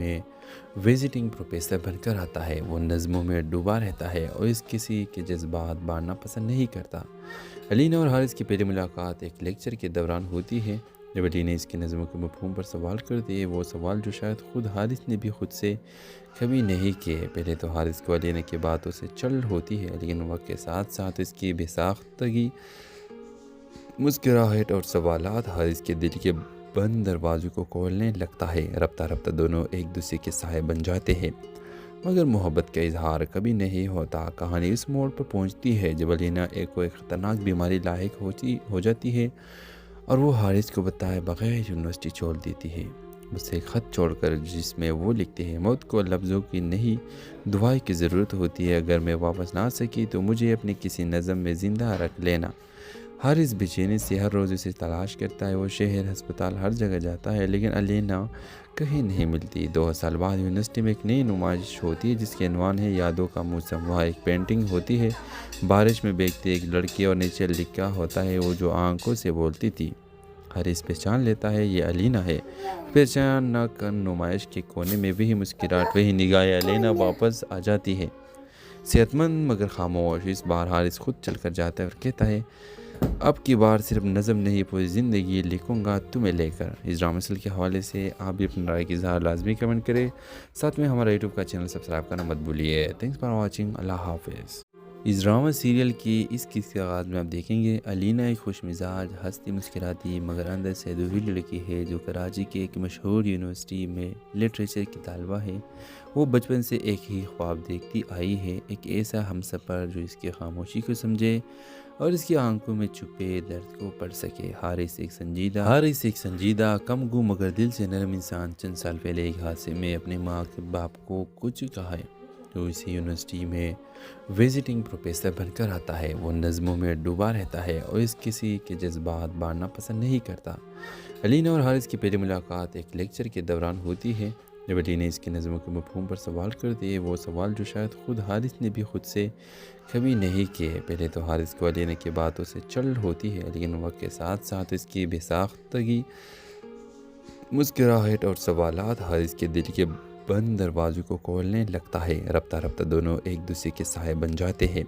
میں visiting professor بن کر آتا ہے۔ وہ نظموں میں ڈوبا رہتا ہے اور اس کسی کے جذبات بانٹنا پسند نہیں کرتا۔ علینا اور حارث کی پہلی ملاقات ایک لیکچر کے دوران ہوتی ہے جب علینا اس کی نظموں کے مفہوم پر سوال کرتی ہے، وہ سوال جو شاید خود حارث نے بھی خود سے کبھی نہیں کیے۔ پہلے تو حارث کو علینا کی باتوں سے چل ہوتی ہے، لیکن وقت کے ساتھ ساتھ اس کی بے ساختگی، مسکراہٹ اور سوالات حارث کے دل کے بند دروازوں کو کھولنے لگتا ہے۔ رفتہ رفتہ دونوں ایک دوسرے کے سائے بن جاتے ہیں، مگر محبت کا اظہار کبھی نہیں ہوتا۔ کہانی اس موڑ پر پہنچتی ہے جب علینا کوئی خطرناک بیماری لاحق ہو جاتی ہے اور وہ حارث کو بتائے بغیر یونیورسٹی چھوڑ دیتی ہے، اسے ایک خط چھوڑ کر جس میں وہ لکھتے ہیں، موت کو لفظوں کی نہیں دعائیں کی ضرورت ہوتی ہے، اگر میں واپس نہ آ سکی تو مجھے اپنے کسی نظم میں زندہ رکھ لینا۔ حارث بے چینی سے ہر روز اسے تلاش کرتا ہے، وہ شہر، ہسپتال، ہر جگہ جاتا ہے، لیکن علینا کہیں نہیں ملتی۔ 2 سال بعد یونیورسٹی میں ایک نئی نمائش ہوتی ہے جس کے عنوان ہے یادوں کا موسم۔ وہاں ایک پینٹنگ ہوتی ہے، بارش میں بھیگتی ایک لڑکی، اور نیچے لکھا ہوتا ہے وہ جو آنکھوں سے بولتی تھی۔ حارث پہچان لیتا ہے یہ علینا ہے۔ پہچان نہ کر نمائش کے کونے میں وہی مسکراہٹ، وہی نگاہیں، علینا واپس آ جاتی ہے، صحت مند مگر خاموش۔ اس بار حارث خود چل کر جاتا ہے اور کہتا ہے، اب کی بار صرف نظم نہیں پوری زندگی لکھوں گا تمہیں لے کر۔ اس ڈرامہ سیریل کے حوالے سے آپ بھی اپنی رائے کی اظہار لازمی کمنٹ کریں، ساتھ میں ہمارا یوٹیوب کا چینل سبسکرائب کرنا مت بھولیے۔ تھینکس فار واچنگ، اللہ حافظ۔ اس ڈرامہ سیریل کی اس قسط کے آغاز میں آپ دیکھیں گے علینا ایک خوش مزاج، ہنستی مسکراتی مگر اندر سے ادھوری لڑکی ہے جو کراچی کے ایک مشہور یونیورسٹی میں لٹریچر کی طالبہ ہے۔ وہ بچپن سے ایک ہی خواب دیکھتی آئی ہے، ایک ایسا ہمسفر جو اس کی خاموشی کو سمجھے اور اس کی آنکھوں میں چھپے درد کو پڑھ سکے۔ حارث ایک سنجیدہ، کم گو مگر دل سے نرم انسان، چند سال پہلے ایک حادثے میں اپنے ماں کے باپ کو کچھ کہا ہے تو اسی یونیورسٹی میں وزٹنگ پروفیسر بن کر آتا ہے۔ وہ نظموں میں ڈوبا رہتا ہے اور اس کسی کے جذبات بانٹنا پسند نہیں کرتا۔ علینا اور حارث کی پہلی ملاقات ایک لیکچر کے دوران ہوتی ہے جب علینا اس کی نظموں کے مفہوم پر سوال کرتی ہے، وہ سوال جو شاید خود حارث نے بھی خود سے کبھی نہیں کیے۔ پہلے تو حارث کو علینا کی باتوں سے چل ہوتی ہے، لیکن وقت کے ساتھ ساتھ اس کی بے ساختگی، مسکراہٹ اور سوالات حارث کے دل کے بند دروازوں کو کھولنے لگتا ہے۔ رفتہ رفتہ دونوں ایک دوسرے کے سائے بن جاتے ہیں،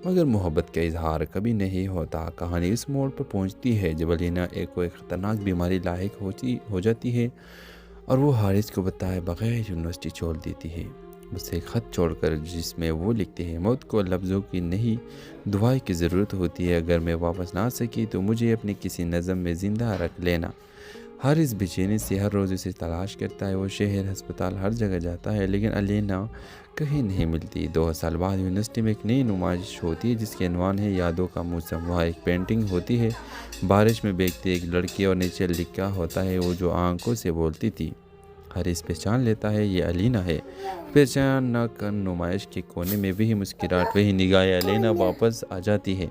مگر محبت کا اظہار کبھی نہیں ہوتا۔ کہانی اس موڑ پر پہنچتی ہے جب علینا کوئی خطرناک بیماری لاحق ہو جاتی ہے اور وہ حارث کو بتائے بغیر یونیورسٹی چھوڑ دیتی ہے، اسے ایک خط چھوڑ کر جس میں وہ لکھتے ہیں، موت کو لفظوں کی نہیں دعائیں کی ضرورت ہوتی ہے، اگر میں واپس نہ آ سکی تو مجھے اپنے کسی نظم میں زندہ رکھ لینا۔ حارث بے چینی سے ہر روز اسے تلاش کرتا ہے، وہ شہر، ہسپتال، ہر جگہ جاتا ہے، لیکن علینا کہیں نہیں ملتی۔ 2 سال بعد یونیورسٹی میں ایک نئی نمائش ہوتی ہے جس کے عنوان ہے یادوں کا موسم۔ وہاں ایک پینٹنگ ہوتی ہے، بارش میں بھیگتی ایک لڑکی، اور نیچے لکھا ہوتا ہے وہ جو آنکھوں سے بولتی تھی۔ حارث پہچان لیتا ہے یہ علینا ہے۔ پہچان نہ کر نمائش کے کونے میں وہی مسکراہٹ، وہی نگاہیں، علینا واپس آ جاتی ہے،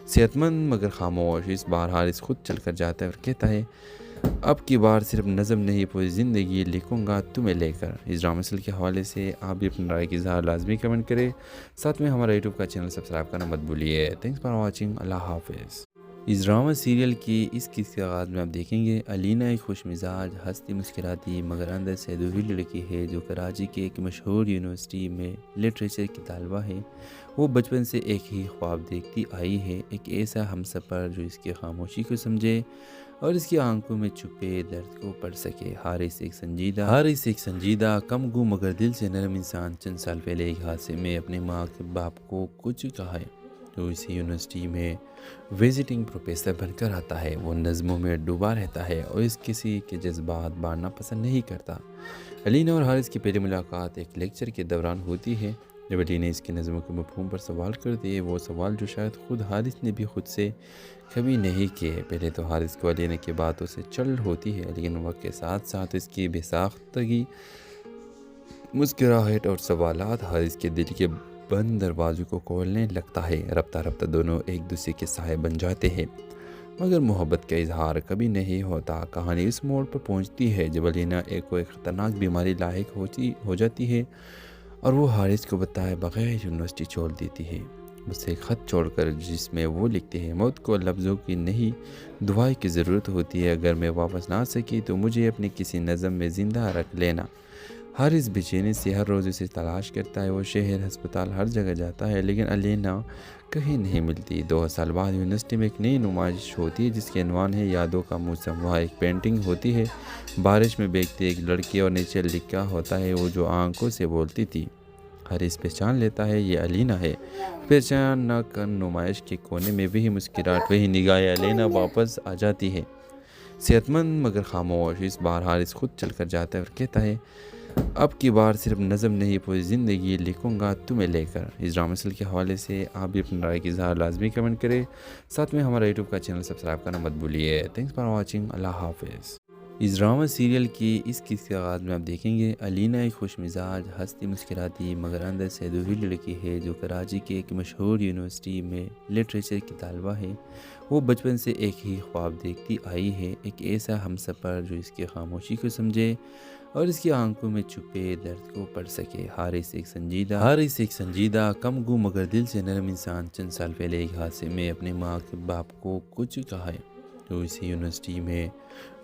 صحت مند مگر خاموش۔ اس بار حارث خود چل کر جاتا ہے اور کہتا ہے، اب کی بار صرف نظم نہیں پوری زندگی لکھوں گا تمہیں لے کر۔ اس ڈرامہ سیریل کے حوالے سے آپ بھی اپنی رائے کی اظہار لازمی کمنٹ کریں، ساتھ میں ہمارا یوٹیوب کا چینل سبسکرائب کرنا مت بھولیے۔ تھینکس فار واچنگ، اللہ حافظ۔ اس ڈرامہ سیریل کی اس قسط کے آغاز میں آپ دیکھیں گے علینا ایک خوش مزاج، ہنستی مسکراتی مگر اندر سے ادھوری لڑکی ہے جو کراچی کے ایک مشہور یونیورسٹی میں لٹریچر کی طالبہ ہے۔ وہ بچپن سے ایک ہی خواب دیکھتی آئی ہے، ایک ایسا ہمسفر جو اس کی خاموشی کو سمجھے اور اس کی آنکھوں میں چھپے درد کو پڑھ سکے۔ حارث ایک سنجیدہ، کم گو مگر دل سے نرم انسان، چند سال پہلے ایک حادثے میں اپنے ماں کے باپ کو کچھ کہا ہے تو اسی یونیورسٹی میں وزٹنگ پروفیسر بن کر آتا ہے۔ وہ نظموں میں ڈوبا رہتا ہے اور اس کسی کے جذبات بانٹنا پسند نہیں کرتا۔ علینا اور حارث کی پہلی ملاقات ایک لیکچر کے دوران ہوتی ہے جب علینا اس کی نظموں کے مفہوم پر سوال کرتی ہے، وہ سوال جو شاید خود حارث نے بھی خود سے کبھی نہیں کیے۔ پہلے تو حارث کو علینا کی باتوں سے چل ہوتی ہے، لیکن وقت کے ساتھ ساتھ اس کی بے ساختگی، مسکراہٹ اور سوالات حارث کے دل کے بند دروازوں کو کھولنے لگتا ہے۔ رفتہ رفتہ دونوں ایک دوسرے کے سائے بن جاتے ہیں، مگر محبت کا اظہار کبھی نہیں ہوتا۔ کہانی اس موڑ پر پہنچتی ہے جب علینا کوئی خطرناک بیماری لاحق ہو جاتی ہے اور وہ حارث کو بتائے بغیر یونیورسٹی چھوڑ دیتی ہے، اسے ایک خط چھوڑ کر جس میں وہ لکھتے ہیں، موت کو لفظوں کی نہیں دعائیں کی ضرورت ہوتی ہے، اگر میں واپس نہ آ سکی تو مجھے اپنے کسی نظم میں زندہ رکھ لینا۔ حارث بے چینی سے ہر روز اسے تلاش کرتا ہے، وہ شہر، ہسپتال، ہر جگہ جاتا ہے لیکن الینا کہیں نہیں ملتی۔ 2 سال بعد یونیورسٹی میں ایک نئی نمائش ہوتی ہے جس کے عنوان ہے یادوں کا موسم۔ وہاں ایک پینٹنگ ہوتی ہے بارش میں بھیگتی ایک لڑکی، اور نیچے لکھا ہوتا ہے وہ جو آنکھوں سے بولتی تھی۔ حارث پہچان لیتا ہے یہ الینا ہے۔ پہچان نہ کر نمائش کے کونے میں وہی مسکراہٹ، وہی نگاہیں، الینا واپس آ جاتی ہے، صحت مند مگر خاموش۔ اس بار حارث خود چل کر جاتا ہے اور کہتا ہے اب کی بار صرف نظم نہیں پوری زندگی لکھوں گا تمہیں لے کر۔ اس ڈرامہ سیریل کے حوالے سے آپ بھی اپنی رائے کی اظہار لازمی کمنٹ کریں، ساتھ میں ہمارا یوٹیوب کا چینل سبسکرائب کرنا مت بھولیے۔ تھینکس فار واچنگ، اللہ حافظ۔ اس ڈرامہ سیریل کی اس قسط کے آغاز میں آپ دیکھیں گے الینا ایک خوش مزاج، ہنستی مسکراتی مگر اندر سے ادھوری لڑکی ہے جو کراچی کے ایک مشہور یونیورسٹی میں لٹریچر کی طالبہ ہے۔ وہ بچپن سے ایک ہی خواب دیکھتی آئی ہے، ایک ایسا ہمسفر جو اس کی خاموشی کو سمجھے اور اس کی آنکھوں میں چھپے درد کو پڑھ سکے۔ حارث ایک سنجیدہ کم گو مگر دل سے نرم انسان چند سال پہلے ایک حادثے میں اپنے ماں کے باپ کو کچھ کہا ہے۔ تو اسی یونیورسٹی میں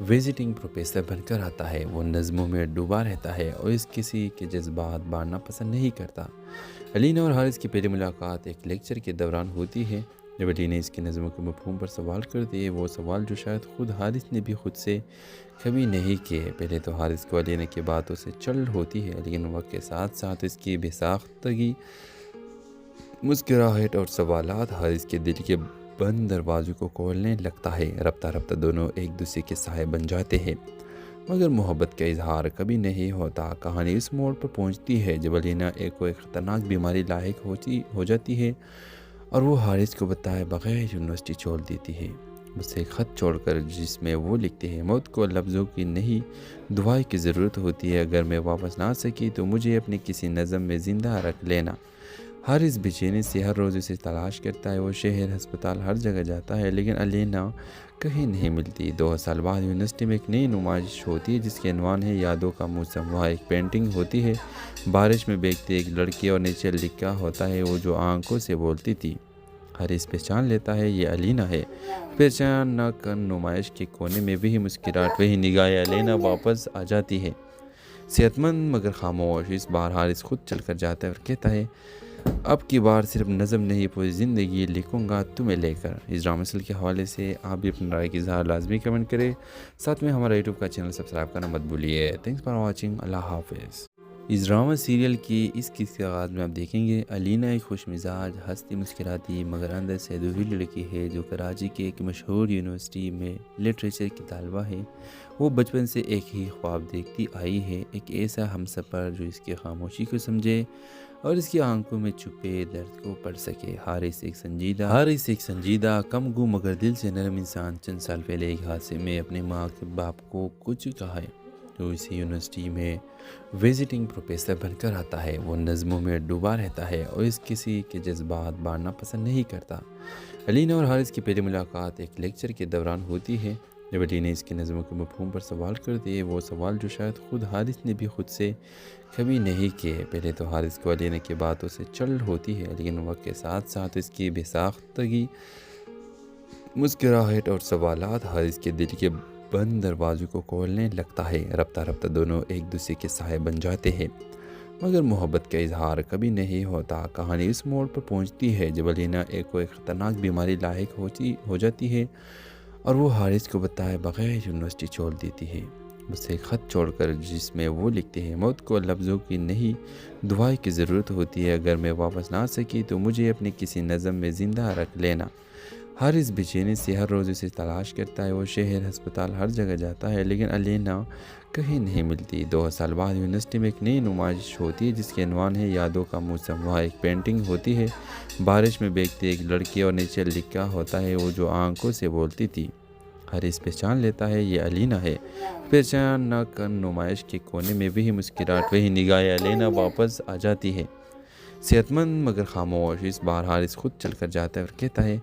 وزٹنگ پروفیسر بن کر آتا ہے۔ وہ نظموں میں ڈوبا رہتا ہے اور اس کسی کے جذبات بانٹنا پسند نہیں کرتا۔ الینا اور حارث کی پہلی ملاقات ایک لیکچر کے دوران ہوتی ہے جب الینا اس کی نظموں کے مفہوم پر سوال کرتی ہے، وہ سوال جو شاید خود حارث نے بھی خود سے کبھی نہیں کیے۔ پہلے تو حارث کو الینا کی باتوں سے چل ہوتی ہے لیکن وقت کے ساتھ ساتھ اس کی بے ساختگی، مسکراہٹ اور سوالات حارث کے دل کے بند دروازوں کو کھولنے لگتا ہے۔ رفتہ رفتہ دونوں ایک دوسرے کے سائے بن جاتے ہیں مگر محبت کا اظہار کبھی نہیں ہوتا۔ کہانی اس موڑ پر پہنچتی ہے جب الینا ایک خطرناک بیماری لاحق ہو جاتی ہے اور وہ حارث کو بتائے بغیر یونیورسٹی چھوڑ دیتی ہے، اسے خط چھوڑ کر جس میں وہ لکھتے ہیں موت کو لفظوں کی نہیں دعائیں کی ضرورت ہوتی ہے، اگر میں واپس نہ آ سکی تو مجھے اپنے کسی نظم میں زندہ رکھ لینا۔ حارث بے چینی سے ہر روز اسے تلاش کرتا ہے، وہ شہر، ہسپتال، ہر جگہ جاتا ہے لیکن الینا کہیں نہیں ملتی۔ 2 سال بعد یونیورسٹی میں ایک نئی نمائش ہوتی ہے جس کے عنوان ہے یادوں کا موسم۔ وہاں ایک پینٹنگ ہوتی ہے بارش میں بھیگتی ایک لڑکی، اور نیچے لکھا ہوتا ہے وہ جو آنکھوں سے بولتی تھی۔ حارث پہچان لیتا ہے یہ الینا ہے۔ پہچان نہ کر نمائش کے کونے میں وہی مسکراہٹ، وہی نگاہیں، الینا واپس آ جاتی ہے، صحت مند مگر خاموش۔ اس بار حارث خود چل کر جاتا ہے اور کہتا ہے اب کی بار صرف نظم نہیں پوری زندگی لکھوں گا تمہیں لے کر۔ اس ڈرامہ سیریل کے حوالے سے آپ بھی اپنی رائے کی اظہار لازمی کمنٹ کریں، ساتھ میں ہمارا یوٹیوب کا چینل سبسکرائب کرنا مت بھولیے۔ تھینکس فار واچنگ، اللہ حافظ۔ اس ڈرامہ سیریل کی اس قسط کے آغاز میں آپ دیکھیں گے الینا ایک خوش مزاج، ہنستی مسکراتی مگر اندر سے ادھوری لڑکی ہے جو کراچی کے ایک مشہور یونیورسٹی میں لٹریچر کی طالبہ ہے۔ وہ بچپن سے ایک ہی خواب دیکھتی آئی ہے، ایک ایسا ہمسفر جو اس کی خاموشی کو سمجھے اور اس کی آنکھوں میں چھپے درد کو پڑھ سکے۔ حارث ایک سنجیدہ کم گو مگر دل سے نرم انسان چند سال پہلے ایک حادثے میں اپنے ماں کے باپ کو کچھ کہا ہے۔ تو اسی یونیورسٹی میں وزٹنگ پروفیسر بن کر آتا ہے۔ وہ نظموں میں ڈوبا رہتا ہے اور اس کسی کے جذبات بانٹنا پسند نہیں کرتا۔ الینا اور حارث کی پہلی ملاقات ایک لیکچر کے دوران ہوتی ہے جب الینا اس کی نظموں کے مفہوم پر سوال کرتی ہے، وہ سوال جو شاید خود حارث نے بھی خود سے کبھی نہیں کیے۔ پہلے تو حارث کو الینا کی باتوں سے چل ہوتی ہے لیکن وقت کے ساتھ ساتھ اس کی بے ساختگی، مسکراہٹ اور سوالات حارث کے دل کے بند دروازوں کو کھولنے لگتا ہے۔ رفتہ رفتہ دونوں ایک دوسرے کے سائے بن جاتے ہیں مگر محبت کا اظہار کبھی نہیں ہوتا۔ کہانی اس موڑ پر پہنچتی ہے جب الینا ایک خطرناک بیماری لاحق ہو جاتی ہے اور وہ حارث کو بتائے بغیر یونیورسٹی چھوڑ دیتی ہے، اسے خط چھوڑ کر جس میں وہ لکھتے ہیں موت کو لفظوں کی نہیں دعائیں کی ضرورت ہوتی ہے، اگر میں واپس نہ آ سکی تو مجھے اپنے کسی نظم میں زندہ رکھ لینا۔ حارث بے چینی سے ہر روز اسے تلاش کرتا ہے، وہ شہر، ہسپتال، ہر جگہ جاتا ہے لیکن الینا کہیں نہیں ملتی۔ 2 سال بعد یونیورسٹی میں ایک نئی نمائش ہوتی ہے جس کے عنوان ہے یادوں کا موسم۔ وہاں ایک پینٹنگ ہوتی ہے بارش میں بھیگتی ایک لڑکی، اور نیچے لکھا ہوتا ہے وہ جو آنکھوں سے بولتی تھی۔ حارث پہچان لیتا ہے یہ الینا ہے۔ پہچان نہ کر نمائش کے کونے میں وہی مسکراہٹ، وہی نگاہیں، الینا واپس آ جاتی ہے، صحت مند مگر خاموش۔ اس بار حارث خود چل کر جاتا ہے اور کہتا ہے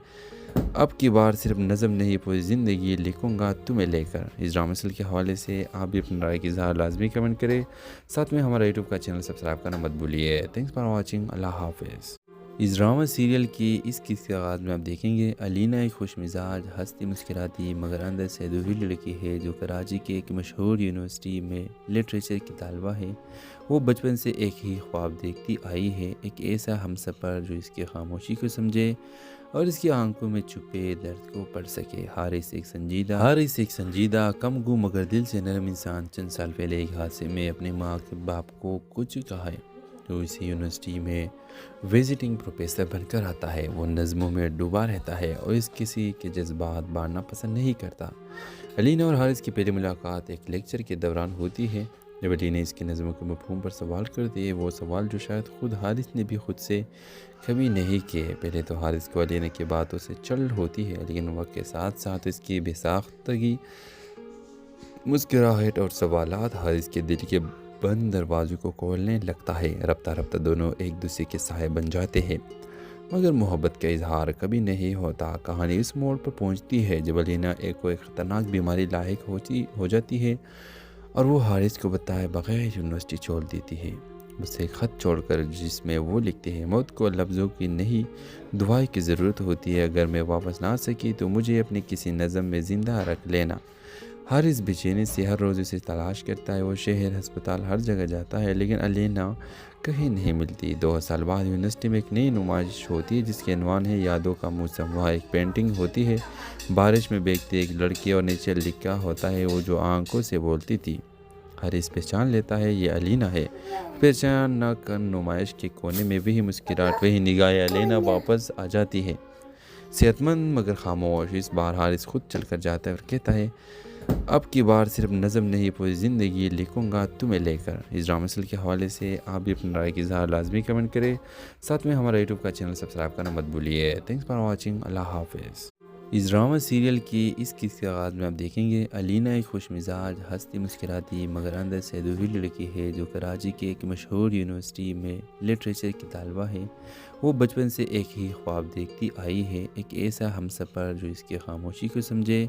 اب کی بار صرف نظم نہیں پوری زندگی لکھوں گا تمہیں لے کر۔ اس ڈرامہ سیریل کے حوالے سے آپ بھی اپنی رائے کی اظہار لازمی کمنٹ کریں، ساتھ میں ہمارا یوٹیوب کا چینل سبسکرائب کرنا مت بھولیے۔ تھینکس فار واچنگ، اللہ حافظ۔ اس ڈرامہ سیریل کی اس قسط کے آغاز میں آپ دیکھیں گے علینا ایک خوش مزاج ہنستی مسکراتی مگر اندر سے ادھوری لڑکی ہے جو کراچی کے ایک مشہور یونیورسٹی میں لٹریچر کی طالبہ ہے۔ وہ بچپن سے ایک ہی خواب دیکھتی آئی ہے، ایک ایسا ہمسفر جو اس کی خاموشی کو سمجھے اور اس کی آنکھوں میں چھپے درد کو پڑھ سکے۔ حارث ایک سنجیدہ کم گو مگر دل سے نرم انسان چند سال پہلے ایک حادثے میں اپنے ماں کے باپ کو کھو چکا ہے۔ تو اسی یونیورسٹی میں وزٹنگ پروفیسر بن کر آتا ہے۔ وہ نظموں میں ڈوبا رہتا ہے اور اس کسی کے جذبات بانٹنا پسند نہیں کرتا۔ علینا اور حارث کی پہلی ملاقات ایک لیکچر کے دوران ہوتی ہے جب علینا اس کی نظموں کے مفہوم پر سوال کرتی ہے، وہ سوال جو شاید خود حارث نے بھی خود سے کبھی نہیں کیے۔ پہلے تو حارث کو علینا کی باتوں سے چڑ ہوتی ہے، لیکن وقت کے ساتھ ساتھ اس کی بے ساختگی، مسکراہٹ اور سوالات حارث کے دل کے بند دروازوں کو کھولنے لگتا ہے۔ رفتہ رفتہ دونوں ایک دوسرے کے سائے بن جاتے ہیں، مگر محبت کا اظہار کبھی نہیں ہوتا۔ کہانی اس موڑ پر پہنچتی ہے جب علینا ایک خطرناک بیماری لاحق ہو جاتی ہے اور وہ حارث کو بتائے بغیر یونیورسٹی چھوڑ دیتی ہے۔ اسے ایک خط چھوڑ کر جس میں وہ لکھتے ہیں، موت کو لفظوں کی نہیں دعائیں کی ضرورت ہوتی ہے، اگر میں واپس نہ سکی تو مجھے اپنی کسی نظم میں زندہ رکھ لینا۔ حارث بے چینی سے ہر روز اسے تلاش کرتا ہے، وہ شہر، ہسپتال، ہر جگہ جاتا ہے، لیکن علینا کہیں نہیں ملتی۔ 2 سال بعد یونیورسٹی میں ایک نئی نمائش ہوتی ہے جس کے عنوان ہے یادوں کا موسم۔ وہاں ایک پینٹنگ ہوتی ہے، بارش میں بھیگتی ایک لڑکی اور نیچے لکھا ہوتا ہے، وہ جو آنکھوں سے بولتی تھی۔ حارث پہچان لیتا ہے یہ علینا ہے۔ پہچان نہ کر نمائش کے کونے میں وہی مسکراہٹ، وہی نگاہیں علینا واپس آ جاتی ہے، صحت مند مگر خاموش۔ اس بار حارث خود چل کر جاتا ہے اور کہتا ہے، اب کی بار صرف نظم نہیں پوری زندگی لکھوں گا تمہیں لے کر۔ اس ڈرامہ سیریل کے حوالے سے آپ بھی اپنی رائے کی اظہار لازمی کمنٹ کریں، ساتھ میں ہمارا یوٹیوب کا چینل سبسکرائب کرنا مت بھولیے۔ تھینکس فار واچنگ، اللہ حافظ۔ اس ڈرامہ سیریل کی اس قسط کے آغاز میں آپ دیکھیں گے علینا ایک خوش مزاج ہنستی مسکراتی مگر اندر سے ادھوری لڑکی ہے جو کراچی کے ایک مشہور یونیورسٹی میں لٹریچر کی طالبہ ہے۔ وہ بچپن سے ایک ہی خواب دیکھتی آئی ہے، ایک ایسا ہمسفر جو اس کی خاموشی کو سمجھے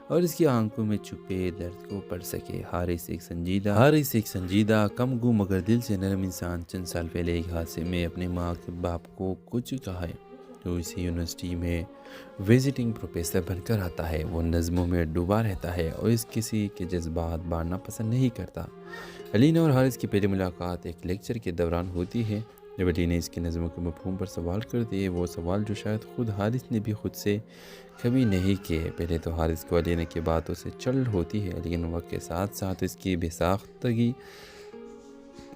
اور اس کی آنکھوں میں چھپے درد کو پڑھ سکے۔ حارث ایک سنجیدہ کم گو مگر دل سے نرم انسان چند سال پہلے ایک حادثے میں اپنے ماں کے باپ کو کھو چکا ہے۔ تو اسی یونیورسٹی میں وزٹنگ پروفیسر بن کر آتا ہے۔ وہ نظموں میں ڈوبا رہتا ہے اور اس کسی کے جذبات بانٹنا پسند نہیں کرتا۔ علینا اور حارث کی پہلی ملاقات ایک لیکچر کے دوران ہوتی ہے جب علینا اس کی نظموں کے مفہوم پر سوال کرتی ہے، وہ سوال جو شاید خود حارث نے بھی خود سے کبھی نہیں کیے۔ پہلے تو حارث کو علینا کی باتوں سے چڑ ہوتی ہے، لیکن وقت کے ساتھ ساتھ اس کی بے ساختگی،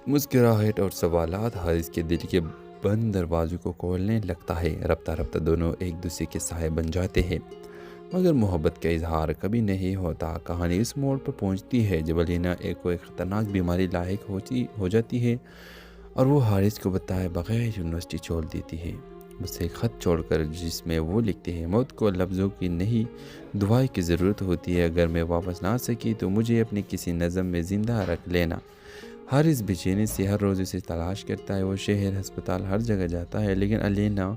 مسکراہٹ اور سوالات حارث کے دل کے بند دروازوں کو کھولنے لگتا ہے۔ رفتہ رفتہ دونوں ایک دوسرے کے سائے بن جاتے ہیں، مگر محبت کا اظہار کبھی نہیں ہوتا۔ کہانی اس موڑ پر پہنچتی ہے جب علینا ایک خطرناک بیماری لاحق ہو جاتی ہے اور وہ حارث کو بتائے بغیر یونیورسٹی چھوڑ دیتی ہے۔ اسے ایک خط چھوڑ کر جس میں وہ لکھتے ہیں، موت کو لفظوں کی نہیں دعائیں کی ضرورت ہوتی ہے، اگر میں واپس نہ سکی تو مجھے اپنی کسی نظم میں زندہ رکھ لینا۔ حارث بے چینی سے ہر روز اسے تلاش کرتا ہے، وہ شہر، ہسپتال، ہر جگہ جاتا ہے، لیکن علینا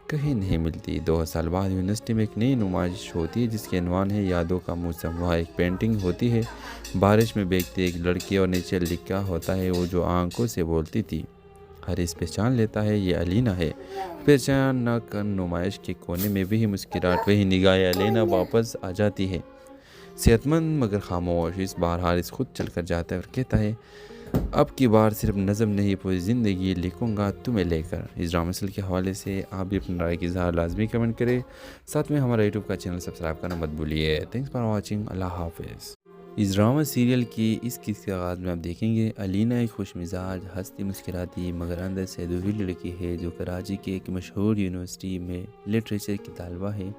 کہیں نہیں ملتی۔ 2 سال بعد یونیورسٹی میں ایک نئی نمائش ہوتی ہے جس کے عنوان ہے یادوں کا موسم۔ وہاں ایک پینٹنگ ہوتی ہے، بارش میں بھیگتی ایک لڑکی اور نیچے لکھا ہوتا ہے، وہ جو آنکھوں سے بولتی تھی۔ حارث پہچان لیتا ہے یہ علینا ہے۔ پہچان نہ کر نمائش کے کونے میں وہی مسکراہٹ، وہی نگاہیں علینا واپس آ جاتی ہے، صحت مند مگر خاموش۔ اس بار حارث خود چل کر جاتا ہے اور کہتا ہے، اب کی بار صرف نظم نہیں پوری زندگی لکھوں گا تمہیں لے کر۔ اس ڈرامہ سیریل کے حوالے سے آپ بھی اپنی رائے کی اظہار لازمی کمنٹ کریں، ساتھ میں ہمارا یوٹیوب کا چینل سبسکرائب کرنا مت بھولیے۔ تھینکس فار واچنگ، اللہ حافظ۔ اس ڈرامہ سیریل کی اس قسط کے آغاز میں آپ دیکھیں گے علینا ایک خوش مزاج ہنستی مسکراتی مگر اندر سے ادھوری لڑکی ہے جو کراچی کے ایک مشہور یونیورسٹی میں لٹریچر کی طالبہ ہے۔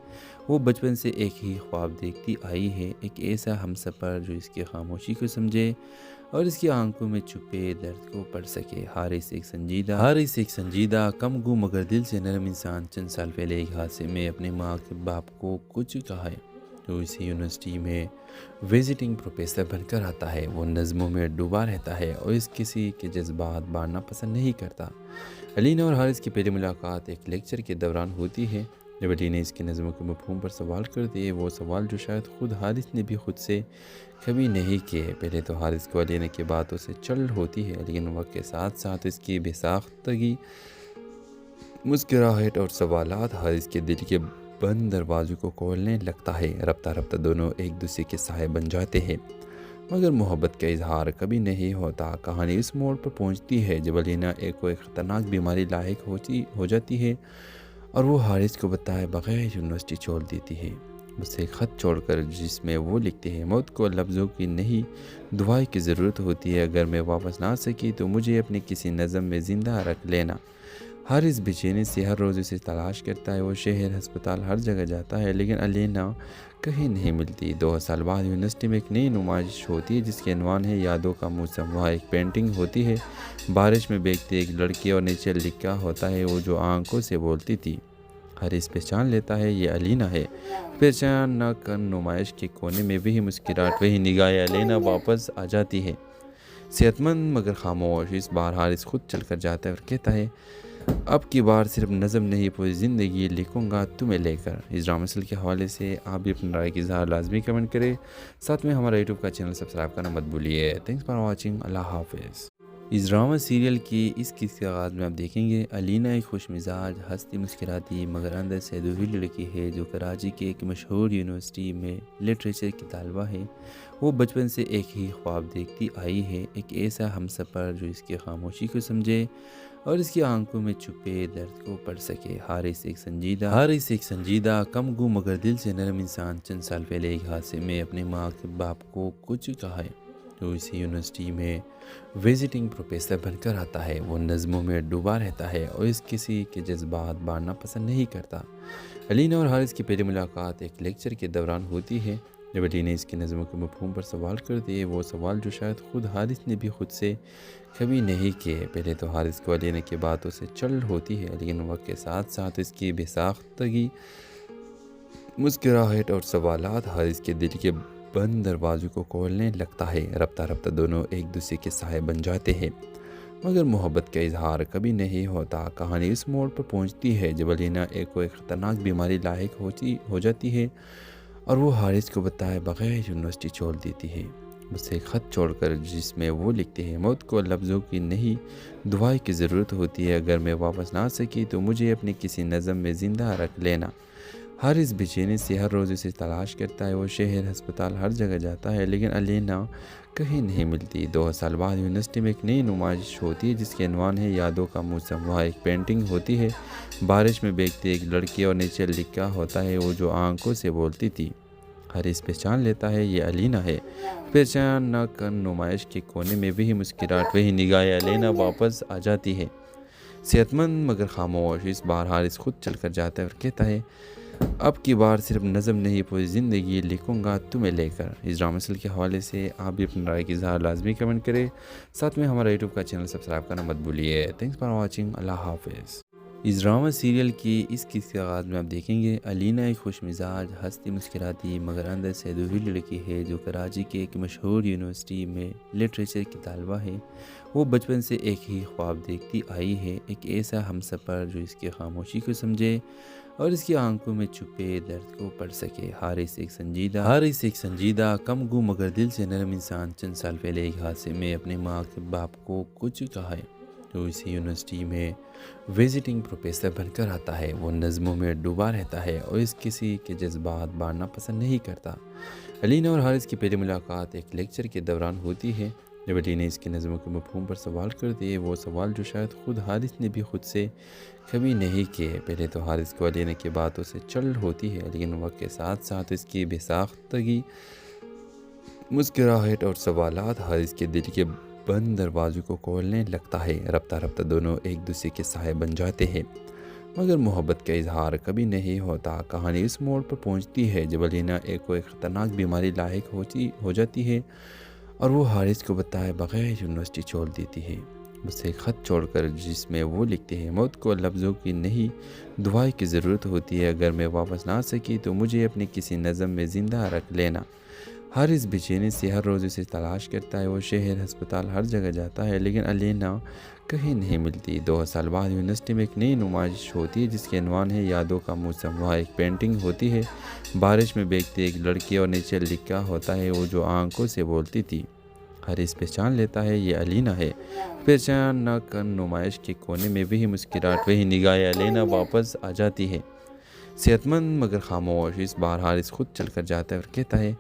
وہ بچپن سے ایک ہی خواب دیکھتی آئی ہے، ایک ایسا ہمسفر جو اس کی خاموشی کو سمجھے اور اس کی آنکھوں میں چھپے درد کو پڑھ سکے۔ حارث ایک سنجیدہ کم گو مگر دل سے نرم انسان چند سال پہلے ایک حادثے میں اپنے ماں کے باپ کو کھو چکا ہے۔ تو اسی یونیورسٹی میں وزٹنگ پروفیسر بن کر آتا ہے۔ وہ نظموں میں ڈوبا رہتا ہے اور اس کسی کے جذبات بانٹنا پسند نہیں کرتا۔ علینا اور حارث کی پہلی ملاقات ایک لیکچر کے دوران ہوتی ہے جب علینا اس کی نظموں کے مفہوم پر سوال کرتی ہے، وہ سوال جو شاید خود حارث نے بھی خود سے کبھی نہیں کیے۔ پہلے تو حارث کو علینا کی باتوں سے چڑ ہوتی ہے، لیکن وقت کے ساتھ ساتھ اس کی بے ساختگی، مسکراہٹ اور سوالات حارث کے دل کے بند دروازوں کو کھولنے لگتا ہے۔ رفتہ رفتہ دونوں ایک دوسرے کے سائے بن جاتے ہیں، مگر محبت کا اظہار کبھی نہیں ہوتا۔ کہانی اس موڑ پر پہنچتی ہے جب علینا کوئی خطرناک بیماری لاحق ہو جاتی ہے اور وہ حارث کو بتائے بغیر یونیورسٹی چھوڑ دیتی ہے، اسے ایک خط چھوڑ کر جس میں وہ لکھتے ہیں موت کو لفظوں کی نہیں دعائیں کی ضرورت ہوتی ہے، اگر میں واپس نہ آ سکی تو مجھے اپنے کسی نظم میں زندہ رکھ لینا۔ حارث بے چینی سے ہر روز اسے تلاش کرتا ہے، وہ شہر ہسپتال ہر جگہ جاتا ہے لیکن علینا کہیں نہیں ملتی۔ 2 سال بعد یونیورسٹی میں ایک نئی نمائش ہوتی ہے جس کے عنوان ہے یادوں کا موسم۔ وہاں ایک پینٹنگ ہوتی ہے بارش میں بھیگتی ایک لڑکی اور نیچے لکھا ہوتا ہے وہ جو آنکھوں سے بولتی تھی۔ حارث پہچان لیتا ہے یہ علینا ہے۔ پہچان نہ کر نمائش کے کونے میں وہی مسکراہٹ وہی نگاہ علینا واپس آ جاتی ہے، صحت مند مگر خاموش۔ اس بار حارث خود چل کر جاتا ہے اور کہتا ہے اب کی بار صرف نظم نہیں پوری زندگی لکھوں گا تمہیں لے کر۔ اس ڈرامہ سیریل کے حوالے سے آپ بھی اپنی رائے کی اظہار لازمی کمنٹ کریں، ساتھ میں ہمارا یوٹیوب کا چینل سبسکرائب کرنا مت بھولیے۔ تھینکس فار واچنگ، اللہ حافظ۔ اس ڈرامہ سیریل کی اس قسط کے آغاز میں آپ دیکھیں گے علینا ایک خوش مزاج ہنستی مسکراتی مگر اندر سے ادھوری لڑکی ہے جو کراچی کے ایک مشہور یونیورسٹی میں لٹریچر کی طالبہ ہے۔ وہ بچپن سے ایک ہی خواب دیکھتی آئی ہے، ایک ایسا ہمسفر جو اس کی خاموشی کو سمجھے اور اس کی آنکھوں میں چھپے درد کو پڑھ سکے۔ حارث ایک سنجیدہ کم گو مگر دل سے نرم انسان چند سال پہلے ایک حادثے میں اپنے ماں کے باپ کو کھو چکا ہے۔ جو اسی یونیورسٹی میں وزٹنگ پروفیسر بن کر آتا ہے، وہ نظموں میں ڈوبا رہتا ہے اور اس کسی کے جذبات بانٹنا پسند نہیں کرتا۔ علینا اور حارث کی پہلی ملاقات ایک لیکچر کے دوران ہوتی ہے جب علینا اس کی نظموں کے مفہوم پر سوال کرتی ہے، وہ سوال جو شاید خود حارث نے بھی خود سے کبھی نہیں کیے۔ پہلے تو حارث کو علینا کی باتوں سے چڑ ہوتی ہے لیکن وقت کے ساتھ ساتھ اس کی بے ساختگی، مسکراہٹ اور سوالات حارث کے دل کے بند دروازوں کو کھولنے لگتا ہے۔ رفتہ رفتہ دونوں ایک دوسرے کے سائے بن جاتے ہیں، مگر محبت کا اظہار کبھی نہیں ہوتا۔ کہانی اس موڑ پر پہنچتی ہے جب علینا کوئی خطرناک بیماری لاحق ہو جاتی ہے اور وہ حارث کو بتائے بغیر یونیورسٹی چھوڑ دیتی ہے، اسے ایک خط چھوڑ کر جس میں وہ لکھتے ہیں موت کو لفظوں کی نہیں دعائیں کی ضرورت ہوتی ہے، اگر میں واپس نہ آ سکی تو مجھے اپنے کسی نظم میں زندہ رکھ لینا۔ حارث بے چینی سے ہر روز اسے تلاش کرتا ہے، وہ شہر ہسپتال ہر جگہ جاتا ہے لیکن علینا کہیں نہیں ملتی۔ 2 سال بعد یونیورسٹی میں ایک نئی نمائش ہوتی ہے جس کے عنوان ہے یادوں کا موسم۔ وہاں ایک پینٹنگ ہوتی ہے بارش میں بھیگتی ایک لڑکی اور نیچے لکھا ہوتا ہے وہ جو آنکھوں سے بولتی تھی۔ حارث پہچان لیتا ہے یہ علینا ہے۔ پہچان نہ کر نمائش کے کونے میں وہی مسکراہٹ وہی نگاہ علینا واپس آ جاتی ہے، صحت مند مگر خاموش۔ اس بار حارث خود چل کر جاتا ہے اور کہتا ہے اب کی بار صرف نظم نہیں پوری زندگی لکھوں گا تمہیں لے کر۔ اس ڈرامہ سیریل کے حوالے سے آپ بھی اپنی رائے کی اظہار لازمی کمنٹ کریں، ساتھ میں ہمارا یوٹیوب کا چینل سبسکرائب کرنا مت بھولیے۔ تھینکس فار واچنگ، اللہ حافظ۔ اس ڈرامہ سیریل کی اس قسط کے آغاز میں آپ دیکھیں گے علینا ایک خوش مزاج ہنستی مسکراتی مگر اندر سے ادھوری لڑکی ہے جو کراچی کے ایک مشہور یونیورسٹی میں لٹریچر کی طالبہ ہے۔ وہ بچپن سے ایک ہی خواب دیکھتی آئی ہے، ایک ایسا ہمسفر جو اس کی خاموشی کو سمجھے اور اس کی آنکھوں میں چھپے درد کو پڑھ سکے۔ حارث ایک سنجیدہ کم گو مگر دل سے نرم انسان چند سال پہلے ایک حادثے میں اپنے ماں کے باپ کو کھو چکا ہے۔ جو اسی یونیورسٹی میں وزٹنگ پروفیسر بن کر آتا ہے، وہ نظموں میں ڈوبا رہتا ہے اور اس کسی کے جذبات بانٹنا پسند نہیں کرتا۔ علینا اور حارث کی پہلی ملاقات ایک لیکچر کے دوران ہوتی ہے جب علینا اس کی نظموں کے مفہوم پر سوال کرتی ہے، وہ سوال جو شاید خود حارث نے بھی خود سے کبھی نہیں کیے۔ پہلے تو حارث کو علینا کی باتوں سے چڑ ہوتی ہے لیکن وقت کے ساتھ ساتھ اس کی بے ساختگی، مسکراہٹ اور سوالات حارث کے دل کے بند دروازوں کو کھولنے لگتا ہے۔ رفتہ رفتہ دونوں ایک دوسرے کے سائے بن جاتے ہیں، مگر محبت کا اظہار کبھی نہیں ہوتا۔ کہانی اس موڑ پر پہنچتی ہے جب علینا کوئی خطرناک بیماری لاحق ہو جاتی ہے اور وہ حارث کو بتائے بغیر یونیورسٹی چھوڑ دیتی ہے، اسے ایک خط چھوڑ کر جس میں وہ لکھتے ہیں موت کو لفظوں کی نہیں دعائیں کی ضرورت ہوتی ہے، اگر میں واپس نہ آ سکی تو مجھے اپنے کسی نظم میں زندہ رکھ لینا۔ حارث بے چینی سے ہر روز اسے تلاش کرتا ہے، وہ شہر ہسپتال ہر جگہ جاتا ہے لیکن علینا کہیں نہیں ملتی۔ 2 سال بعد یونیورسٹی میں ایک نئی نمائش ہوتی ہے جس کے عنوان ہے یادوں کا موسم۔ وہاں ایک پینٹنگ ہوتی ہے بارش میں بھیگتی ایک لڑکی اور نیچے لکھا ہوتا ہے وہ جو آنکھوں سے بولتی تھی۔ حارث پہچان لیتا ہے یہ علینا ہے۔ پہچان نہ کر نمائش کے کونے میں وہی مسکراہٹ، وہی نگاہ علینا واپس آ جاتی ہے، صحت مند مگر خاموش۔ اس بار حارث خود چل کر جاتا ہے اور کہتا ہے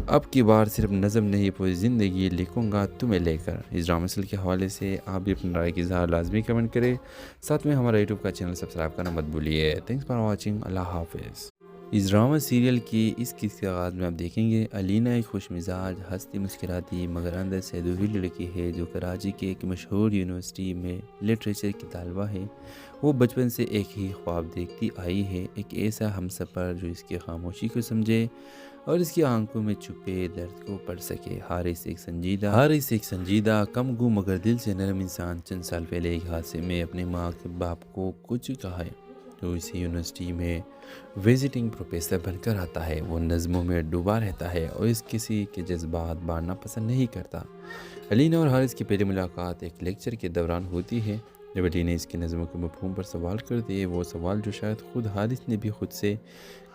اب کی بار صرف نظم نہیں پوری زندگی لکھوں گا تمہیں لے کر۔ اس ڈرامہ سیریل کے حوالے سے آپ بھی اپنی رائے کی اظہار لازمی کمنٹ کریں، ساتھ میں ہمارا یوٹیوب کا چینل سبسکرائب کرنا مت بھولیے۔ تھینکس فار واچنگ، اللہ حافظ۔ اس ڈرامہ سیریل کی اس قسط کے آغاز میں آپ دیکھیں گے علینا ایک خوش مزاج، ہنستی مسکراتی مگر اندر سے ادھوری لڑکی ہے جو کراچی کے ایک مشہور یونیورسٹی میں لٹریچر کی طالبہ ہے۔ وہ بچپن سے ایک ہی خواب دیکھتی آئی ہے، ایک ایسا ہمسفر جو اس کی خاموشی کو سمجھے اور اس کی آنکھوں میں چھپے درد کو پڑھ سکے۔ حارث ایک سنجیدہ کم گو مگر دل سے نرم انسان چند سال پہلے ایک حادثے میں اپنے ماں کے باپ کو کچھ کہا ہے تو اسی یونیورسٹی میں وزٹنگ پروفیسر بن کر آتا ہے۔ وہ نظموں میں ڈوبا رہتا ہے اور اس کسی کے جذبات بانٹنا پسند نہیں کرتا۔ علینا اور حارث کی پہلی ملاقات ایک لیکچر کے دوران ہوتی ہے جب علینا اس کی نظموں کے مفہوم پر سوال کرتی ہے، وہ سوال جو شاید خود حارث نے بھی خود سے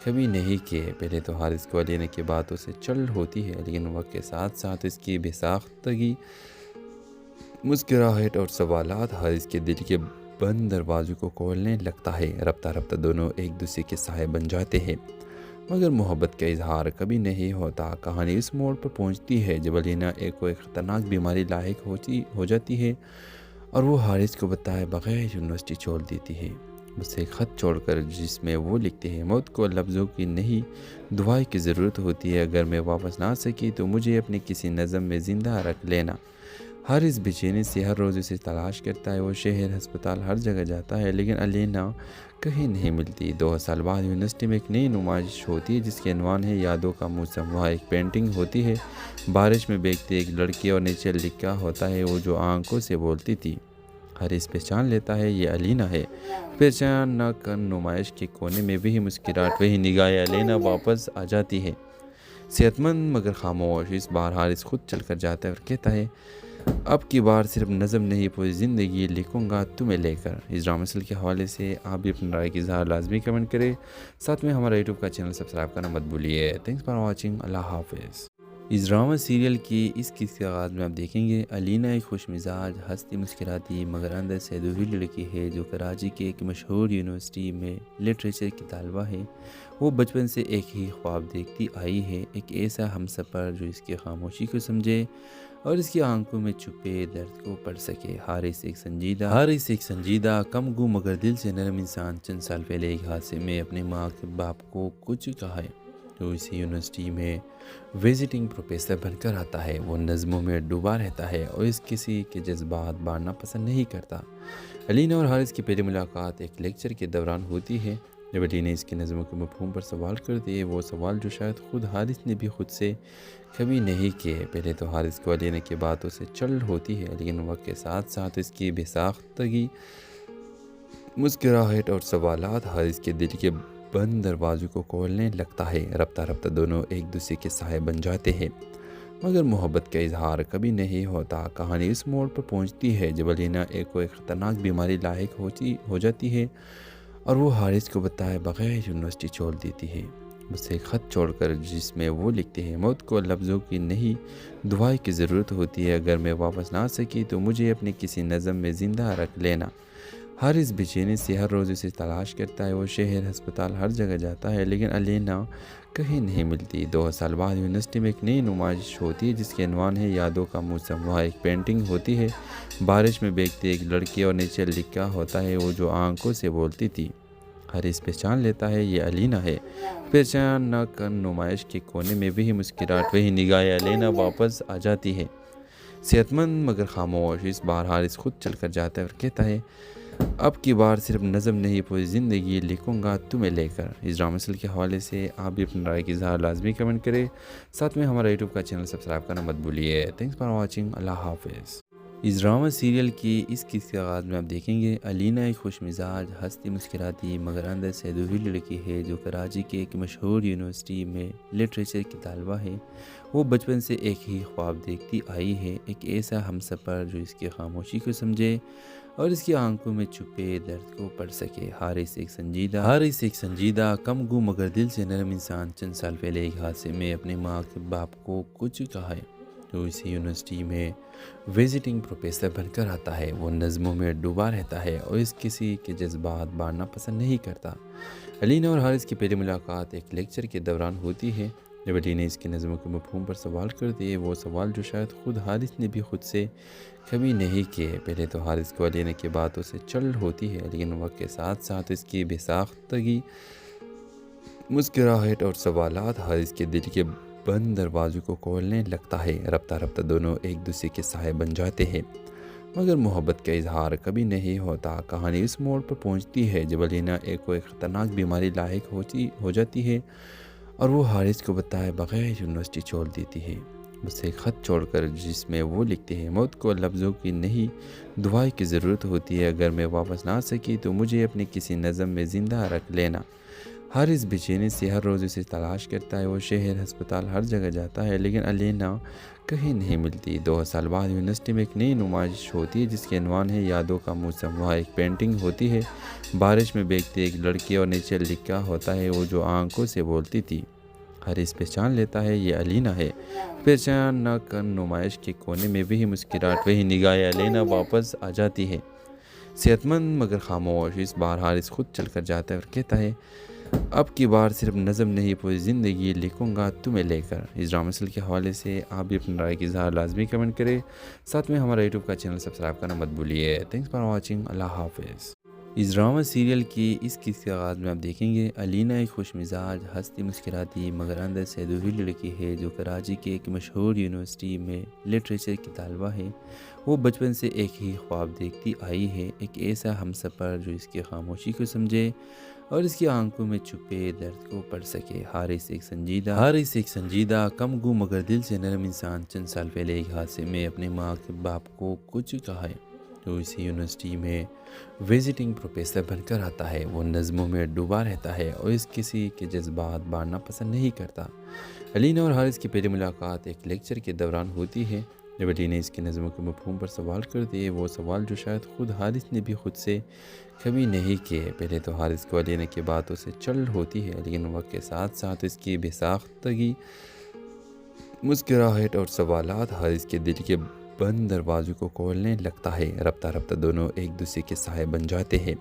کبھی نہیں کیے۔ پہلے تو حارث کو علینا کی باتوں سے چل ہوتی ہے، لیکن وقت کے ساتھ ساتھ اس کی بے ساختگی، مسکراہٹ اور سوالات حارث کے دل کے بند دروازوں کو کھولنے لگتا ہے۔ رفتہ رفتہ دونوں ایک دوسرے کے سائے بن جاتے ہیں، مگر محبت کا اظہار کبھی نہیں ہوتا۔ کہانی اس موڑ پر پہنچتی ہے جب علینا کوئی خطرناک بیماری لاحق ہو جاتی ہے اور وہ حارث کو بتائے بغیر یونیورسٹی چھوڑ دیتی ہے، اسے ایک خط چھوڑ کر جس میں وہ لکھتے ہیں موت کو لفظوں کی نہیں دعائیں کی ضرورت ہوتی ہے، اگر میں واپس نہ آ سکی تو مجھے اپنی کسی نظم میں زندہ رکھ لینا۔ حارث بے چینی سے ہر روز اسے تلاش کرتا ہے، وہ شہر، ہسپتال، ہر جگہ جاتا ہے لیکن علینا کہیں نہیں ملتی۔ 2 سال بعد یونیورسٹی میں ایک نئی نمائش ہوتی ہے جس کے عنوان ہے یادوں کا موسم۔ وہاں ایک پینٹنگ ہوتی ہے بارش میں بھیگتی ایک لڑکی اور نیچے لکھا ہوتا ہے وہ جو آنکھوں سے بولتی تھی۔ حارث پہچان لیتا ہے یہ علینا ہے۔ پہچان نہ کر نمائش کے کونے میں وہی مسکراہٹ، وہی نگاہ علینا واپس آ جاتی ہے، صحت مند مگر خاموش۔ اس بار حارث خود چل کر جاتا ہے اور کہتا ہے اب کی بار صرف نظم نہیں پوری زندگی لکھوں گا تمہیں لے کر۔ اس ڈرامہ سیریل کے حوالے سے آپ بھی اپنی رائے کی اظہار لازمی کمنٹ کریں، ساتھ میں ہمارا یوٹیوب کا چینل سبسکرائب کرنا مت بھولیے۔ تھینکس فار واچنگ، اللہ حافظ۔ اس ڈرامہ سیریل کی اس قسط کے آغاز میں آپ دیکھیں گے علینا ایک خوش مزاج، ہنستی مسکراتی مگر اندر سے ادھوری لڑکی ہے جو کراچی کے ایک مشہور یونیورسٹی میں لٹریچر کی طالبہ ہے۔ وہ بچپن سے ایک ہی خواب دیکھتی آئی ہے، ایک ایسا ہمسفر جو اس کی خاموشی کو سمجھے اور اس کی آنکھوں میں چھپے درد کو پڑھ سکے۔ حارث ایک سنجیدہ کم گو مگر دل سے نرم انسان چند سال پہلے ایک حادثے میں اپنے ماں کے باپ کو کچھ کہا ہے تو اسی یونیورسٹی میں وزٹنگ پروفیسر بن کر آتا ہے۔ وہ نظموں میں ڈوبا رہتا ہے اور اس کسی کے جذبات بانٹنا پسند نہیں کرتا۔ علینا اور حارث کی پہلی ملاقات ایک لیکچر کے دوران ہوتی ہے جب علینا اس کی نظموں کے مفہوم پر سوال کرتی ہے، وہ سوال جو شاید خود حارث نے بھی خود سے کبھی نہیں کیے۔ پہلے تو حارث کو علینا کی باتوں سے چل ہوتی ہے، لیکن وقت کے ساتھ ساتھ اس کی بے ساختگی، مسکراہٹ اور سوالات حارث کے دل کے بند دروازوں کو کھولنے لگتا ہے۔ رفتہ رفتہ دونوں ایک دوسرے کے سائے بن جاتے ہیں، مگر محبت کا اظہار کبھی نہیں ہوتا۔ کہانی اس موڑ پر پہنچتی ہے جب علینا کوئی خطرناک بیماری لاحق ہو جاتی ہے اور وہ حارث کو بتائے بغیر یونیورسٹی چھوڑ دیتی ہے، اسے ایک خط چھوڑ کر جس میں وہ لکھتے ہیں موت کو لفظوں کی نہیں دعائیں کی ضرورت ہوتی ہے، اگر میں واپس نہ آ سکی تو مجھے اپنی کسی نظم میں زندہ رکھ لینا۔ حارث بے چینی سے ہر روز اسے تلاش کرتا ہے، وہ شہر، ہسپتال، ہر جگہ جاتا ہے لیکن علینا کہیں نہیں ملتی۔ 2 سال بعد یونیورسٹی میں ایک نئی نمائش ہوتی ہے جس کے عنوان ہے یادوں کا موسم۔ وہاں ایک پینٹنگ ہوتی ہے بارش میں بھیگتی ایک لڑکی اور نیچے لکھا ہوتا ہے وہ جو آنکھوں سے بولتی تھی۔ حارث پہچان لیتا ہے یہ علینا ہے۔ پہچان نہ کر نمائش کے کونے میں وہی مسکراہٹ، وہی نگاہ علینا واپس آ جاتی ہے، صحت مند مگر خاموش۔ اس بار حارث خود چل کر جاتا ہے اور کہتا ہے اب کی بار صرف نظم نہیں پوری زندگی لکھوں گا تمہیں لے کر۔ اس ڈرامہ سیریل کے حوالے سے آپ بھی اپنی رائے کی اظہار لازمی کمنٹ کریں، ساتھ میں ہمارا یوٹیوب کا چینل سبسکرائب کرنا مت بھولیے۔ تھینکس فار واچنگ، اللہ حافظ۔ اس ڈرامہ سیریل کی اس قسط کے آغاز میں آپ دیکھیں گے علینا ایک خوش مزاج، ہنستی مسکراتی مگر اندر سے ادھوری لڑکی ہے جو کراچی کے ایک مشہور یونیورسٹی میں لٹریچر کی طالبہ ہے۔ وہ بچپن سے ایک ہی خواب دیکھتی آئی ہے، ایک ایسا ہمسفر جو اس کی خاموشی کو سمجھے اور اس کی آنکھوں میں چھپے درد کو پڑھ سکے۔ حارث ایک سنجیدہ کم گو مگر دل سے نرم انسان چند سال پہلے ایک حادثے میں اپنے ماں کے باپ کو کچھ کہا ہے جو اسی یونیورسٹی میں وزٹنگ پروفیسر بن کر آتا ہے۔ وہ نظموں میں ڈوبا رہتا ہے اور اس کسی کے جذبات بانٹنا پسند نہیں کرتا۔ علینا اور حارث کی پہلی ملاقات ایک لیکچر کے دوران ہوتی ہے۔ جب علی نے اس کی نظموں کے مفہوم پر سوال کر دیے، وہ سوال جو شاید خود حارث نے بھی خود سے کبھی نہیں کیے۔ پہلے تو حارث کو علینا کی باتوں سے چل ہوتی ہے، لیکن وقت کے ساتھ ساتھ اس کی بے ساختگی، مسکراہٹ اور سوالات حارث کے دل کے بند دروازوں کو کھولنے لگتا ہے۔ رفتہ رفتہ دونوں ایک دوسرے کے سائے بن جاتے ہیں، مگر محبت کا اظہار کبھی نہیں ہوتا۔ کہانی اس موڑ پر پہنچتی ہے جب علینا ایک خطرناک بیماری لاحق ہو جاتی ہے اور وہ حارث کو بتائے بغیر یونیورسٹی چھوڑ دیتی ہے۔ اسے خط چھوڑ کر، جس میں وہ لکھتے ہیں، موت کو لفظوں کی نہیں دعائیں کی ضرورت ہوتی ہے۔ اگر میں واپس نہ آ سکی تو مجھے اپنی کسی نظم میں زندہ رکھ لینا۔ حارث بے چینی سے ہر روز اسے تلاش کرتا ہے۔ وہ شہر، ہسپتال، ہر جگہ جاتا ہے، لیکن علینا کہیں نہیں ملتی۔ 2 سال بعد یونیورسٹی میں ایک نئی نمائش ہوتی ہے جس کے عنوان ہے یادوں کا موسم۔ وہاں ایک پینٹنگ ہوتی ہے، بارش میں بھیگتی ایک لڑکی، اور نیچے لکھا ہوتا ہے، وہ جو آنکھوں سے بولتی تھی۔ حارث پہچان لیتا ہے یہ علینا ہے۔ پہچان نہ کر نمائش کے کونے میں وہی مسکراہٹ، وہی نگاہیں۔ علینا واپس آ جاتی ہے، صحت مند مگر خاموش۔ اس بار حارث خود چل کر جاتا ہے اور کہتا ہے، اب کی بار صرف نظم نہیں، پوری زندگی لکھوں گا تمہیں لے کر۔ اس ڈرامہ سیریل کے حوالے سے آپ بھی اپنی رائے کی اظہار لازمی کمنٹ کریں، ساتھ میں ہمارا یوٹیوب کا چینل سبسکرائب کرنا مت بھولیے۔ تھینکس فار واچنگ، اللہ حافظ۔ اس ڈرامہ سیریل کی اس قسط کے آغاز میں آپ دیکھیں گے علینا ایک خوش مزاج، ہنستی مسکراتی مگر اندر سے ادھوری لڑکی ہے جو کراچی کے ایک مشہور یونیورسٹی میں لٹریچر کی طالبہ ہے۔ وہ بچپن سے ایک ہی خواب دیکھتی آئی ہے، ایک ایسا ہمسفر جو اس کی خاموشی کو سمجھے اور اس کی آنکھوں میں چھپے درد کو پڑھ سکے۔ حارث ایک سنجیدہ، کم گو مگر دل سے نرم انسان چند سال پہلے ایک حادثے میں اپنے ماں کے باپ کو کچھ کہا ہے، جو اسی یونیورسٹی میں وزٹنگ پروفیسر بن کر آتا ہے۔ وہ نظموں میں ڈوبا رہتا ہے اور اس کسی کے جذبات بانٹنا پسند نہیں کرتا۔ علینا اور حارث کی پہلی ملاقات ایک لیکچر کے دوران ہوتی ہے۔ جب علی نے اس کی نظموں کے مفہوم پر سوال کر دیے، وہ سوال جو شاید خود حارث نے بھی خود سے کبھی نہیں کیے۔ پہلے تو حارث کو علینا کی باتوں سے چل ہوتی ہے، لیکن وقت کے ساتھ ساتھ اس کی بے ساختگی، مسکراہٹ اور سوالات حارث کے دل کے بند دروازوں کو کھولنے لگتا ہے۔ رفتہ رفتہ دونوں ایک دوسرے کے سائے بن جاتے ہیں،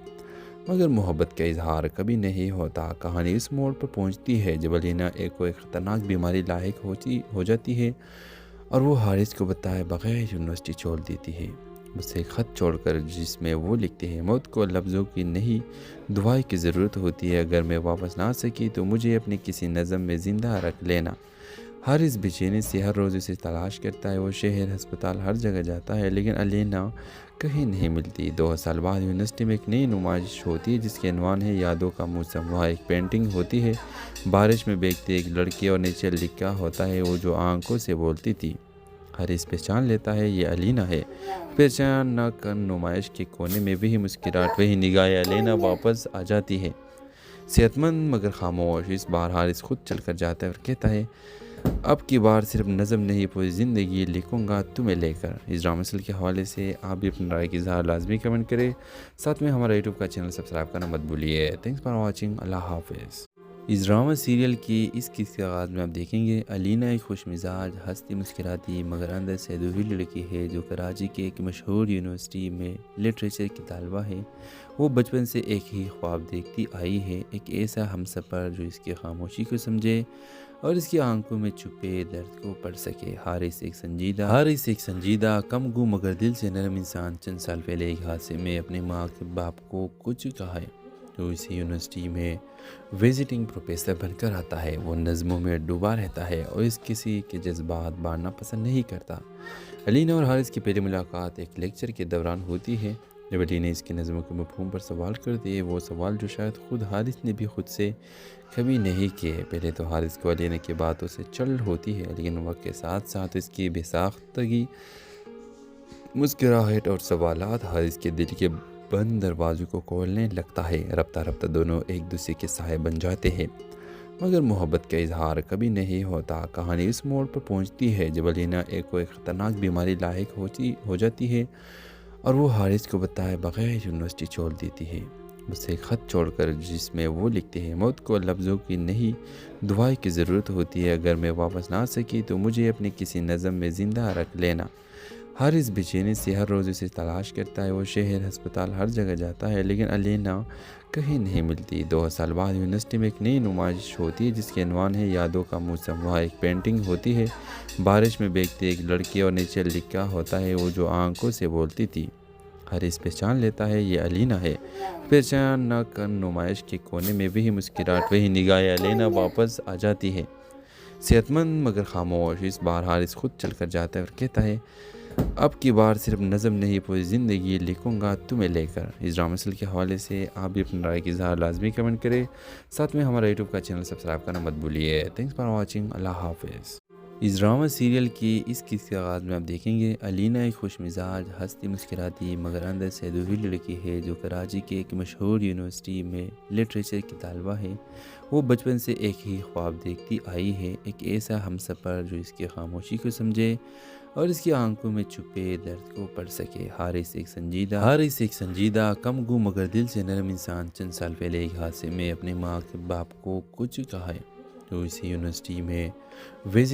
مگر محبت کا اظہار کبھی نہیں ہوتا۔ کہانی اس موڑ پر پہنچتی ہے جب علینا ایک خطرناک بیماری لاحق ہو جاتی ہے اور وہ حارث کو بتائے بغیر یونیورسٹی چھوڑ دیتی ہے۔ اسے خط چھوڑ کر، جس میں وہ لکھتے ہیں، موت کو لفظوں کی نہیں دعائیں کی ضرورت ہوتی ہے۔ اگر میں واپس نہ آ سکی تو مجھے اپنی کسی نظم میں زندہ رکھ لینا۔ حارث بے چینی سے ہر روز اسے تلاش کرتا ہے۔ وہ شہر، ہسپتال، ہر جگہ جاتا ہے، لیکن علینا کہیں نہیں ملتی۔ 2 سال بعد یونیورسٹی میں ایک نئی نمائش ہوتی ہے جس کے عنوان ہے یادوں کا موسم۔ وہاں ایک پینٹنگ ہوتی ہے، بارش میں بھیگتی ایک لڑکی، اور نیچے لکھا ہوتا ہے، وہ جو آنکھوں سے بولتی تھی۔ حارث پہچان لیتا ہے یہ علینا ہے۔ پہچان نہ کر نمائش کے کونے میں وہی مسکراہٹ، وہی نگاہیں۔ علینا واپس آ جاتی ہے، صحت مند مگر خاموش۔ اس بار حارث خود چل کر جاتا ہے اور کہتا ہے، اب کی بار صرف نظم نہیں، پوری زندگی لکھوں گا تمہیں لے کر۔ اس ڈرامہ سیریل کے حوالے سے آپ بھی اپنی رائے کی اظہار لازمی کمنٹ کریں، ساتھ میں ہمارا یوٹیوب کا چینل سبسکرائب کرنا مت بھولیے۔ تھینکس فار واچنگ، اللہ حافظ۔ اس ڈرامہ سیریل کی اس قسط کے آغاز میں آپ دیکھیں گے علینا ایک خوش مزاج، ہنستی مسکراتی مگر اندر سے ادھوری لڑکی ہے جو کراچی کے ایک مشہور یونیورسٹی میں لٹریچر کی طالبہ ہے۔ وہ بچپن سے ایک ہی خواب دیکھتی آئی ہے، ایک ایسا ہمسفر جو اس کی خاموشی کو سمجھے اور اس کی آنکھوں میں چھپے درد کو پڑھ سکے۔ حارث ایک سنجیدہ، کم گو مگر دل سے نرم انسان چند سال پہلے ایک حادثے میں اپنے ماں کے باپ کو کچھ کہا ہے، جو اسی یونیورسٹی میں وزٹنگ پروفیسر بن کر آتا ہے۔ وہ نظموں میں ڈوبا رہتا ہے اور اس کسی کے جذبات بانٹنا پسند نہیں کرتا۔ علینا اور حارث کی پہلی ملاقات ایک لیکچر کے دوران ہوتی ہے۔ جب علی نے اس کی نظموں کے مفہوم پر سوال کر دیے، وہ سوال جو شاید خود حارث نے بھی خود سے کبھی نہیں کیے۔ پہلے تو حارث کو علینا کی باتوں سے چل ہوتی ہے، لیکن وقت کے ساتھ ساتھ اس کی بے ساختگی، مسکراہٹ اور سوالات حارث کے دل کے بند دروازوں کو کھولنے لگتا ہے۔ رفتہ رفتہ دونوں ایک دوسرے کے سائے بن جاتے ہیں، مگر محبت کا اظہار کبھی نہیں ہوتا۔ کہانی اس موڑ پر پہنچتی ہے جب علینا ایک خطرناک بیماری لاحق ہو جاتی ہے اور وہ حارث کو بتائے بغیر یونیورسٹی چھوڑ دیتی ہے۔ مجھ سے ایک خط چھوڑ کر، جس میں وہ لکھتے ہیں: موت کو لفظوں کی نہیں دعائیں کی ضرورت ہوتی ہے، اگر میں واپس نہ آ سکی تو مجھے اپنے کسی نظم میں زندہ رکھ لینا۔ حارث بے چینی سے ہر روز اسے تلاش کرتا ہے، وہ شہر، ہسپتال، ہر جگہ جاتا ہے، لیکن الینا کہیں نہیں ملتی۔ 2 سال بعد یونیورسٹی میں ایک نئی نمائش ہوتی ہے جس کے عنوان ہے یادوں کا موسم۔ وہاں ایک پینٹنگ ہوتی ہے، بارش میں بھیگتی ایک لڑکی، اور نیچے لکھا ہوتا ہے: وہ جو آنکھوں سے بولتی تھی۔ حارث پہچان لیتا ہے یہ الینا ہے۔ پہچان نہ کر نمائش کے کونے میں وہی مسکراہٹ، وہی نگاہیں، الینا واپس آ جاتی ہے، صحت مند مگر خاموش۔ اس بار حارث خود چل کر جاتا ہے اور کہتا ہے: اب کی بار صرف نظم نہیں، پوری زندگی لکھوں گا تمہیں لے کر۔ اس ڈرامہ سیریل کے حوالے سے آپ بھی اپنی رائے کی اظہار لازمی کمنٹ کریں، ساتھ میں ہمارا یوٹیوب کا چینل سبسکرائب کرنا مت بھولیے۔ تھینکس فار واچنگ، اللہ حافظ۔ اس ڈرامہ سیریل کی اس قسط کے آغاز میں آپ دیکھیں گے الینا ایک خوش مزاج، ہنستی مسکراتی مگر اندر سے ادھوری لڑکی ہے جو کراچی کے ایک مشہور یونیورسٹی میں لٹریچر کی طالبہ ہے۔ وہ بچپن سے ایک ہی خواب دیکھتی آئی ہے، ایک ایسا ہمسفر جو اس کی خاموشی کو سمجھے اور اس کی آنکھوں میں چھپے درد کو پڑھ سکے۔ حارث ایک سنجیدہ، کم گو مگر دل سے نرم انسان، چند سال پہلے ایک حادثے میں اپنے ماں کے باپ کو کچھ کہا ہے۔ تو اسی یونیورسٹی میں وزٹ